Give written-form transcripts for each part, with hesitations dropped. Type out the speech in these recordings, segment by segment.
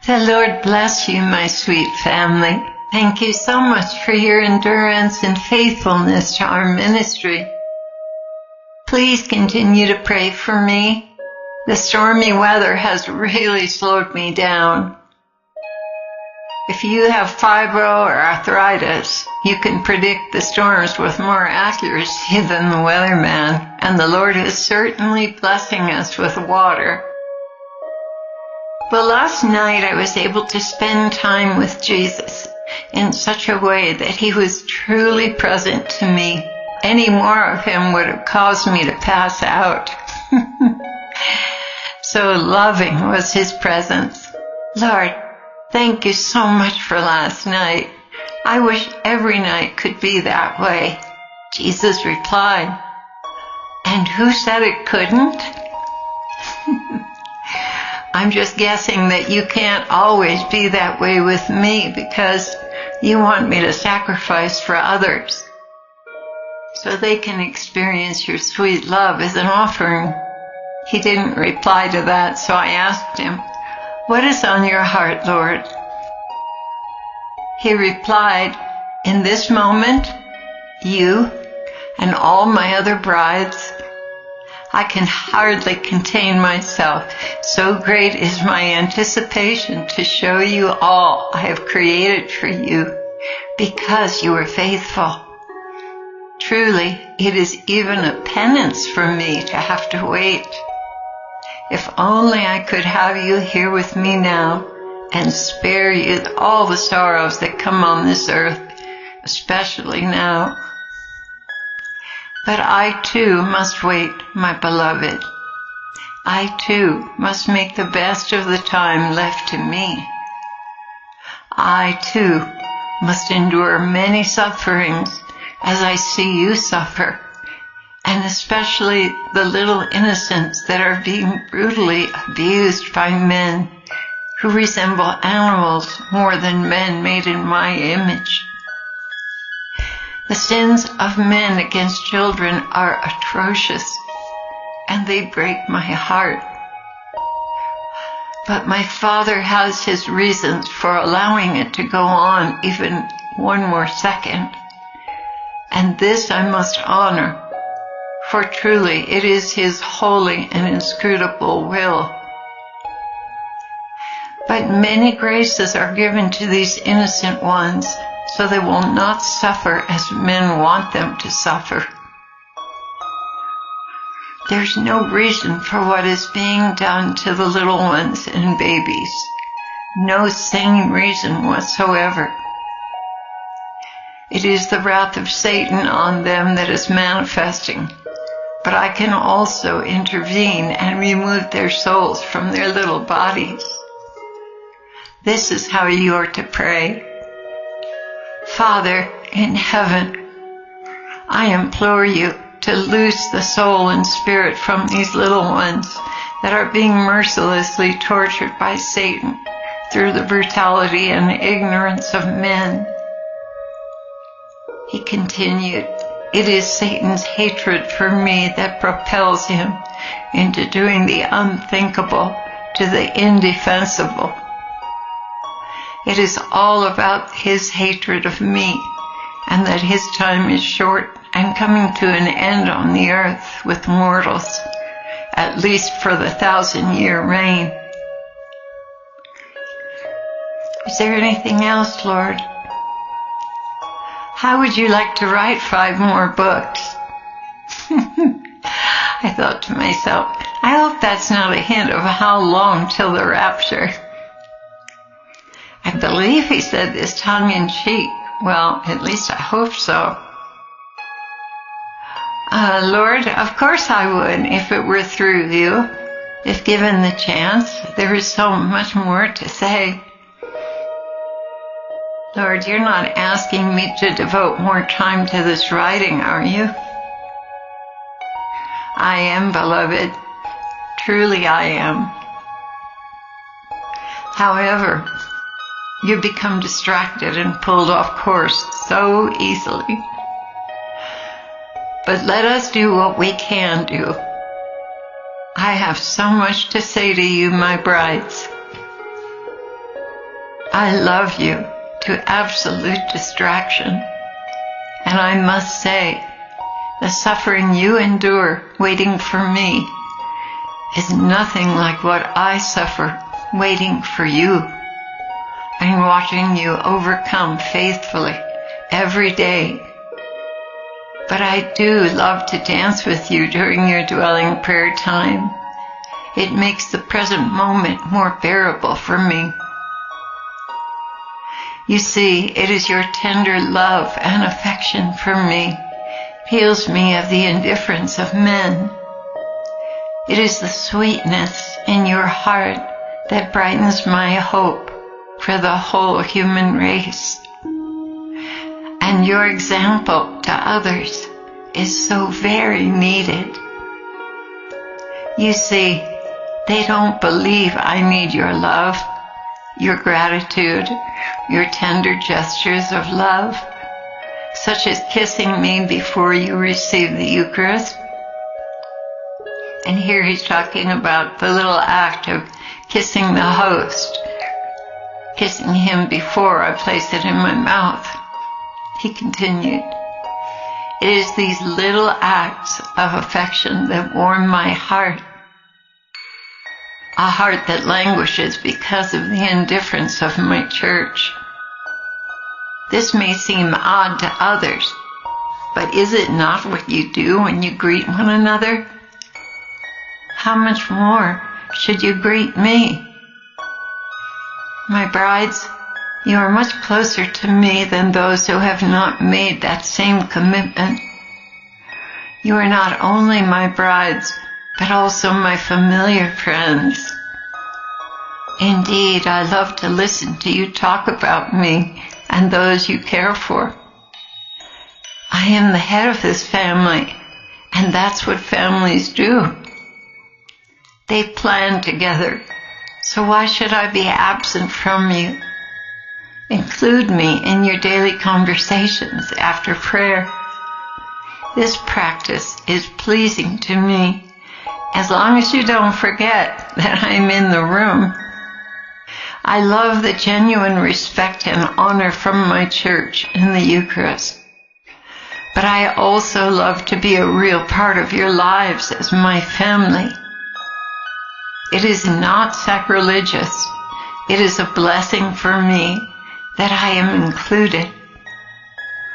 The Lord bless you, my sweet family. Thank you so much for your endurance and faithfulness to our ministry. Please continue to pray for me. The stormy weather has really slowed me down. If you have fibro or arthritis, you can predict the storms with more accuracy than the weatherman, and the Lord is certainly blessing us with water. But last night I was able to spend time with Jesus in such a way that he was truly present to me. Any more of him would have caused me to pass out. So loving was his presence. Lord, thank you so much for last night. I wish every night could be that way. Jesus replied, and who said it couldn't? I'm just guessing that you can't always be that way with me because you want me to sacrifice for others so they can experience your sweet love as an offering. He didn't reply to that, so I asked him, what is on your heart, Lord? He replied, in this moment, you and all my other brides, I can hardly contain myself. So great is my anticipation to show you all I have created for you because you are faithful. Truly, it is even a penance for me to have to wait. If only I could have you here with me now and spare you all the sorrows that come on this earth, especially now. But I too must wait, my beloved. I too must make the best of the time left to me. I too must endure many sufferings as I see you suffer, and especially the little innocents that are being brutally abused by men who resemble animals more than men made in my image. The sins of men against children are atrocious, and they break my heart. But my Father has his reasons for allowing it to go on even one more second, and this I must honor, for truly it is his holy and inscrutable will. But many graces are given to these innocent ones, so they will not suffer as men want them to suffer. There's no reason for what is being done to the little ones and babies. No sane reason whatsoever. It is the wrath of Satan on them that is manifesting, but I can also intervene and remove their souls from their little bodies. This is how you are to pray. Father in heaven, I implore you to loose the soul and spirit from these little ones that are being mercilessly tortured by Satan through the brutality and ignorance of men. He continued, it is Satan's hatred for me that propels him into doing the unthinkable to the indefensible. It is all about his hatred of me, and that his time is short and coming to an end on the earth with mortals, at least for the 1,000-year reign. Is there anything else, Lord? How would you like to write 5 more books? I thought to myself, I hope that's not a hint of how long till the rapture. I believe he said this tongue-in-cheek. Well, at least I hope so. Lord, of course I would if it were through you. If given the chance, there is so much more to say. Lord, you're not asking me to devote more time to this writing, are you? I am, beloved. Truly I am. However, you become distracted and pulled off course so easily. But let us do what we can do. I have so much to say to you, my brides. I love you to absolute distraction. And I must say, the suffering you endure waiting for me is nothing like what I suffer waiting for you and watching you overcome faithfully every day. But I do love to dance with you during your dwelling prayer time. It makes the present moment more bearable for me. You see, it is your tender love and affection for me heals me of the indifference of men. It is the sweetness in your heart that brightens my hope for the whole human race. And your example to others is so very needed. You see, they don't believe I need your love, your gratitude, your tender gestures of love, such as kissing me before you receive the Eucharist. And here he's talking about the little act of kissing the host, kissing him before I place it in my mouth. He continued, it is these little acts of affection that warm my heart, a heart that languishes because of the indifference of my church. This may seem odd to others, but is it not what you do when you greet one another? How much more should you greet me? My brides, you are much closer to me than those who have not made that same commitment. You are not only my brides, but also my familiar friends. Indeed, I love to listen to you talk about me and those you care for. I am the head of this family, and that's what families do. They plan together, so why should I be absent from you? Include me in your daily conversations after prayer. This practice is pleasing to me, as long as you don't forget that I'm in the room. I love the genuine respect and honor from my church in the Eucharist. But I also love to be a real part of your lives as my family. It is not sacrilegious. It is a blessing for me that I am included.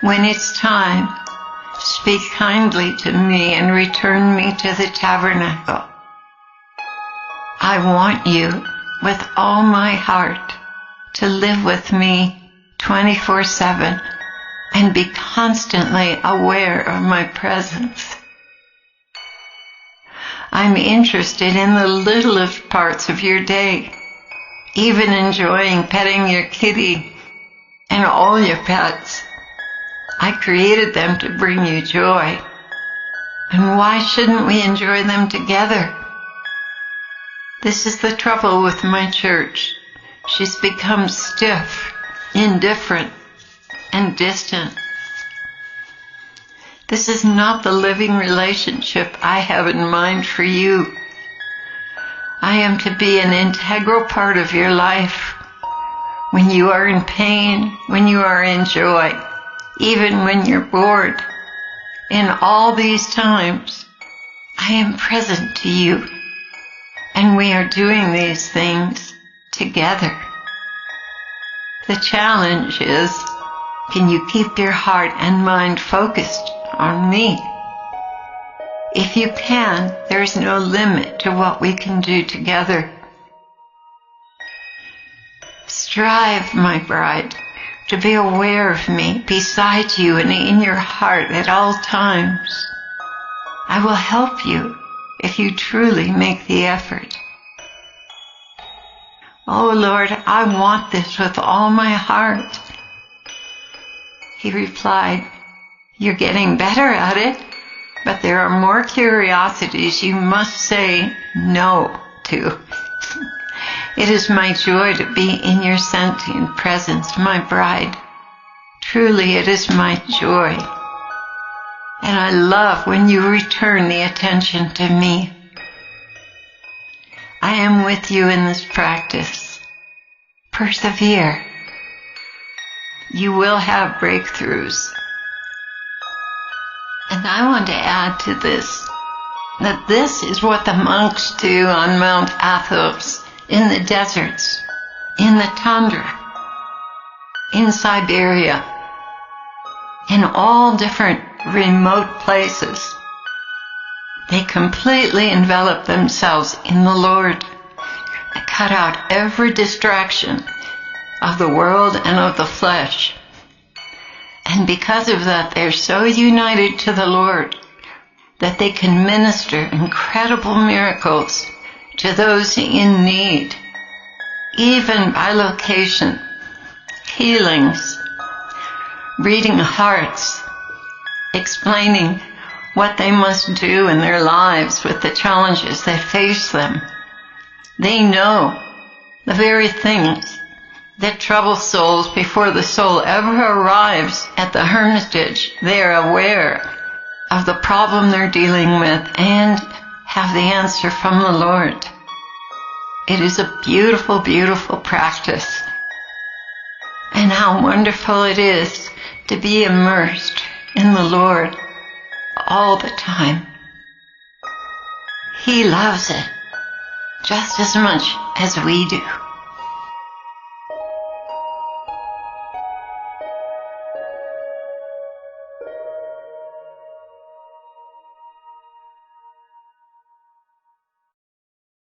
When it's time, speak kindly to me and return me to the tabernacle. I want you with all my heart to live with me 24/7 and be constantly aware of my presence. I'm interested in the littlest parts of your day, even enjoying petting your kitty and all your pets. I created them to bring you joy. And why shouldn't we enjoy them together? This is the trouble with my church. She's become stiff, indifferent, and distant. This is not the living relationship I have in mind for you. I am to be an integral part of your life. When you are in pain, when you are in joy, even when you're bored. In all these times, I am present to you, and we are doing these things together. The challenge is, can you keep your heart and mind focused on me? If you can, there is no limit to what we can do together. Strive, my bride, to be aware of me beside you and in your heart at all times. I will help you if you truly make the effort. Oh Lord, I want this with all my heart. He replied, you're getting better at it, but there are more curiosities you must say no to. It is my joy to be in your sentient presence, my bride. Truly, it is my joy. And I love when you return the attention to me. I am with you in this practice. Persevere. you will have breakthroughs. And I want to add to this, that this is what the monks do on Mount Athos, in the deserts, in the tundra, in Siberia, in all different remote places. They completely envelop themselves in the Lord, cut out every distraction of the world and of the flesh. And because of that, they're so united to the Lord that they can minister incredible miracles to those in need, even by location, healings, reading hearts, explaining what they must do in their lives with the challenges that face them. They know the very things that trouble souls before the soul ever arrives at the hermitage. They are aware of the problem they're dealing with and have the answer from the Lord. It is a beautiful, beautiful practice. And how wonderful it is to be immersed in the Lord all the time. He loves it just as much as we do.